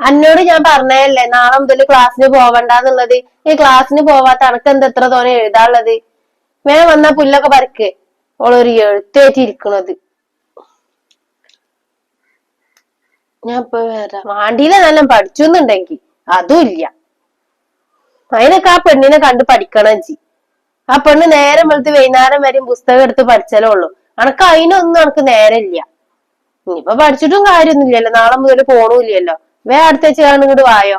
അന്നോട് ഞാൻ പറഞ്ഞതല്ലേ നാളെ മുതൽ ക്ലാസ്സിന് പോവണ്ടെന്നുള്ളത്. ഈ ക്ലാസ്സിന് പോവാത്ത അനക്ക് എന്താ എത്ര തോനെ എഴുതാനുള്ളത്? വേഗം വന്നാ പുല്ലൊക്കെ പറിക്ക്. ഓളൊരു എഴുത്തേറ്റിരിക്കണത്. ഞാൻ ഇപ്പൊ വരാം. വാണ്ടിയിലെ നല്ല പഠിച്ചുന്നുണ്ടെങ്കി അതും ഇല്ല. അതിനൊക്കെ ആ പെണ്ണിനെ കണ്ട് പഠിക്കണം ജി. ആ പെണ്ണ് നേരം വെളുത്ത് വൈകുന്നേരം വരെയും പുസ്തകം എടുത്ത് പഠിച്ചാലേ ഉള്ളൂ. അനക്ക് അതിനൊന്നും അനക്ക് നേരമില്ല. ഇനിയിപ്പൊ പഠിച്ചിട്ടും കാര്യമൊന്നുമില്ലല്ലോ. നാളെ മുതൽ പോണൂല്ലല്ലോ. അടുത്ത ആഴ്ച ഇങ്ങോട്ട് വായോ.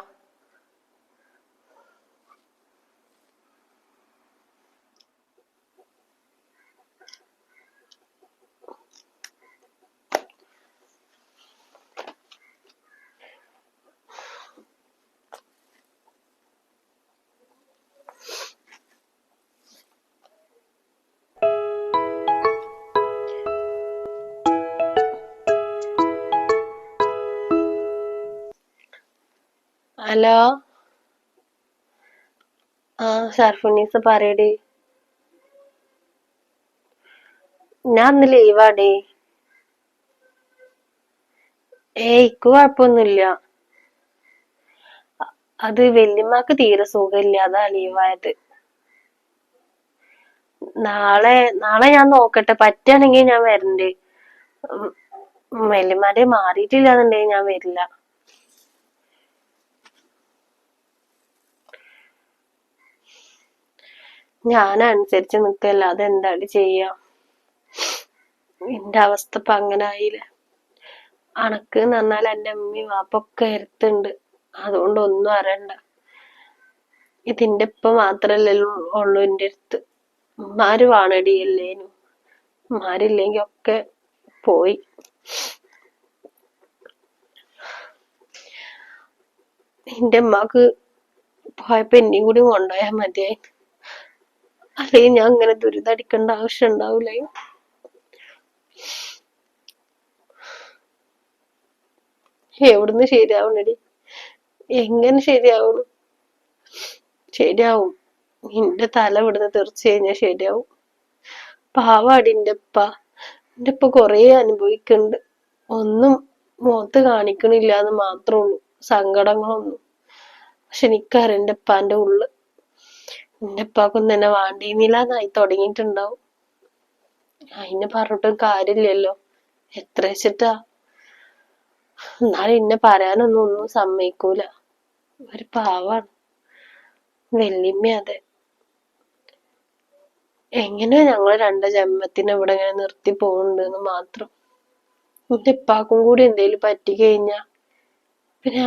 ഹലോ, ആ ഷർഫുന്നീസ് പറയടി. ഞാൻ ഇന്ന് ലീവാടി. ഇക്ക് കുഴപ്പമൊന്നുമില്ല. അത് വല്യമ്മക്ക് തീരെ സുഖമില്ല, അതാ ലീവായത്. നാളെ ഞാൻ നോക്കട്ടെ, പറ്റുകയാണെങ്കിൽ ഞാൻ വരണ്ട്. വല്യമ്മാന്റെ മാറിയിട്ടില്ലാന്നുണ്ടെങ്കിൽ ഞാൻ വരില്ല. ഞാൻ അനുസരിച്ച് നിക്കല്ല, അതെന്താണ് ചെയ്യാ. എന്റെ അവസ്ഥ ഇപ്പൊ അങ്ങനെ ആയില്ലേ. അണക്ക് എന്ന് പറഞ്ഞാൽ എന്റെ അമ്മയും വാപ്പൊക്കെ എടുത്തുണ്ട്. അതുകൊണ്ട് ഒന്നും അറിയണ്ട. ഇതിന്റെ ഇപ്പൊ മാത്രല്ലല്ലോ ഉള്ളു എന്റെ അടുത്ത്. ഉമ്മാര് വാണടിയല്ലേനു. ഉമ്മാരില്ലെങ്കി ഒക്കെ പോയി. എന്റെ ഉമ്മാക്ക് പോയപ്പോ എന്നെയും കൂടി കൊണ്ടുപോയാ മതിയായി. അല്ലെങ്കിൽ ഞാൻ ഇങ്ങനെ ദുരിതടിക്കേണ്ട ആവശ്യം ഉണ്ടാവൂലേ. എവിടുന്ന് ശരിയാവണടി? എങ്ങനെ ശരിയാവണം? ശരിയാവും. നിന്റെ തല ഇവിടുന്ന് തെറിച്ചു കഴിഞ്ഞാൽ ശരിയാവും. പാവാടി എന്റെ ഉപ്പ കൊറേ അനുഭവിക്കുന്നുണ്ട്. ഒന്നും മുഖത്ത് കാണിക്കണില്ല എന്ന് മാത്രമേ ഉള്ളൂ സങ്കടങ്ങളൊന്നും. പക്ഷെ എനിക്കറിയാം എന്റെ ഉപ്പാന്റെ ഉള്ളു. എന്റെ ഉപ്പാക്കൊന്നും എന്നെ വാണ്ടീന്നില്ലാന്നായി തുടങ്ങിയിട്ടുണ്ടാവും. അതിന് പറഞ്ഞിട്ടും കാര്യമില്ലല്ലോ. എത്ര വെച്ചിട്ടാ. എന്നാലും എന്നെ പറയാനൊന്നും സമ്മതിക്കൂല. ഒരു പാവാണ് വല്യമ്മ. അതെ, എങ്ങനെയോ ഞങ്ങൾ രണ്ട് ജന്മത്തിന് ഇവിടെ ഇങ്ങനെ നിർത്തി പോകുന്നുണ്ടെന്ന് മാത്രം. എന്റെ ഉപ്പാക്കും കൂടി എന്തേലും പറ്റി കഴിഞ്ഞാ പിന്നെ